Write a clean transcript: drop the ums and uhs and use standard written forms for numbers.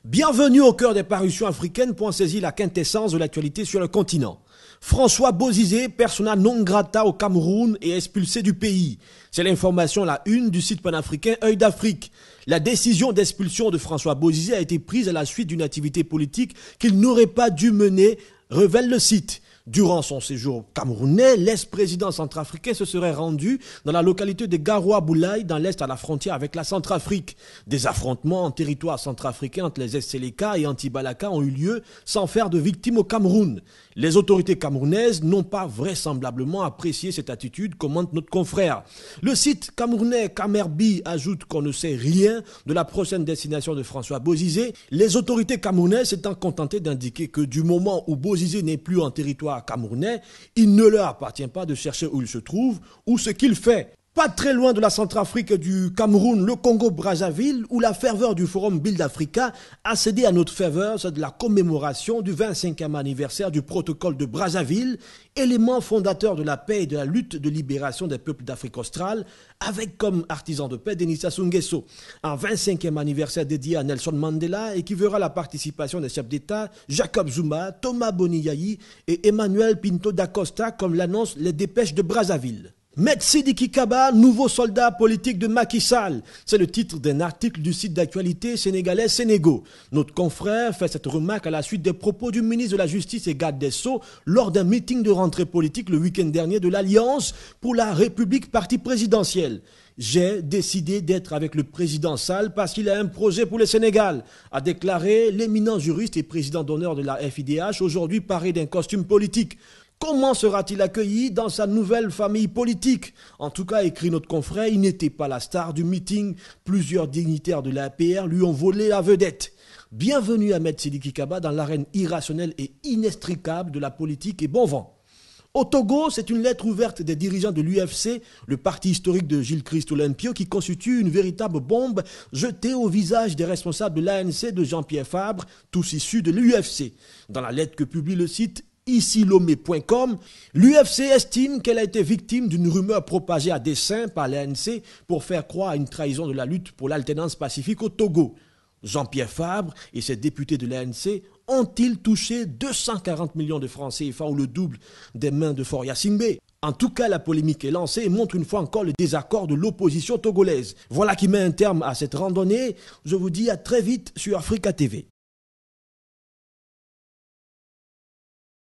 Bienvenue au cœur des parutions africaines pour en saisir la quintessence de l'actualité sur le continent. François Bozizé, persona non grata au Cameroun et expulsé du pays. C'est l'information à la une du site panafricain Œil d'Afrique. La décision d'expulsion de François Bozizé a été prise à la suite d'une activité politique qu'il n'aurait pas dû mener, révèle le site. Durant son séjour camerounais, l'ex-président centrafricain se serait rendu dans la localité de Garoua-Boulaye, dans l'est à la frontière avec la Centrafrique. Des affrontements en territoire centrafricain entre les ex-Séléka et anti-Balaka ont eu lieu sans faire de victimes au Cameroun. Les autorités camerounaises n'ont pas vraisemblablement apprécié cette attitude, commente notre confrère. Le site camerounais Camerbi ajoute qu'on ne sait rien de la prochaine destination de François Bozizé, les autorités camerounaises s'étant contentées d'indiquer que du moment où Bozizé n'est plus en territoire camerounais, il ne leur appartient pas de chercher où il se trouve ou ce qu'il fait. Pas très loin de la Centrafrique et du Cameroun, le Congo-Brazzaville, où la ferveur du forum Build Africa a cédé à notre ferveur, c'est de la commémoration du 25e anniversaire du protocole de Brazzaville, élément fondateur de la paix et de la lutte de libération des peuples d'Afrique australe, avec comme artisan de paix Denis Sassou Nguesso. Un 25e anniversaire dédié à Nelson Mandela et qui verra la participation des chefs d'État Jacob Zuma, Thomas Boni-Yayi et Emmanuel Pinto da Costa, comme l'annoncent les dépêches de Brazzaville. Maître Sidiki Kaba, nouveau soldat politique de Macky Sall. C'est le titre d'un article du site d'actualité sénégalais Sénégo. Notre confrère fait cette remarque à la suite des propos du ministre de la Justice et garde des Sceaux lors d'un meeting de rentrée politique le week-end dernier de l'Alliance pour la République parti présidentiel. J'ai décidé d'être avec le président Sall parce qu'il a un projet pour le Sénégal, a déclaré l'éminent juriste et président d'honneur de la FIDH, aujourd'hui paré d'un costume politique. Comment sera-t-il accueilli dans sa nouvelle famille politique? En tout cas, écrit notre confrère, il n'était pas la star du meeting. Plusieurs dignitaires de l'APR lui ont volé la vedette. Bienvenue à Maître Sidiki Kaba dans l'arène irrationnelle et inextricable de la politique et bon vent. Au Togo, c'est une lettre ouverte des dirigeants de l'UFC, le parti historique de Gilles-Christ Olympio, qui constitue une véritable bombe jetée au visage des responsables de l'ANC de Jean-Pierre Fabre, tous issus de l'UFC. Dans la lettre que publie le site icilomé.com, l'UFC estime qu'elle a été victime d'une rumeur propagée à dessein par l'ANC pour faire croire à une trahison de la lutte pour l'alternance pacifique au Togo. Jean-Pierre Fabre et ses députés de l'ANC ont-ils touché 240 millions de francs CFA ou le double des mains de Foria Singbe? En tout cas, la polémique est lancée et montre une fois encore le désaccord de l'opposition togolaise. Voilà qui met un terme à cette randonnée. Je vous dis à très vite sur Africa TV.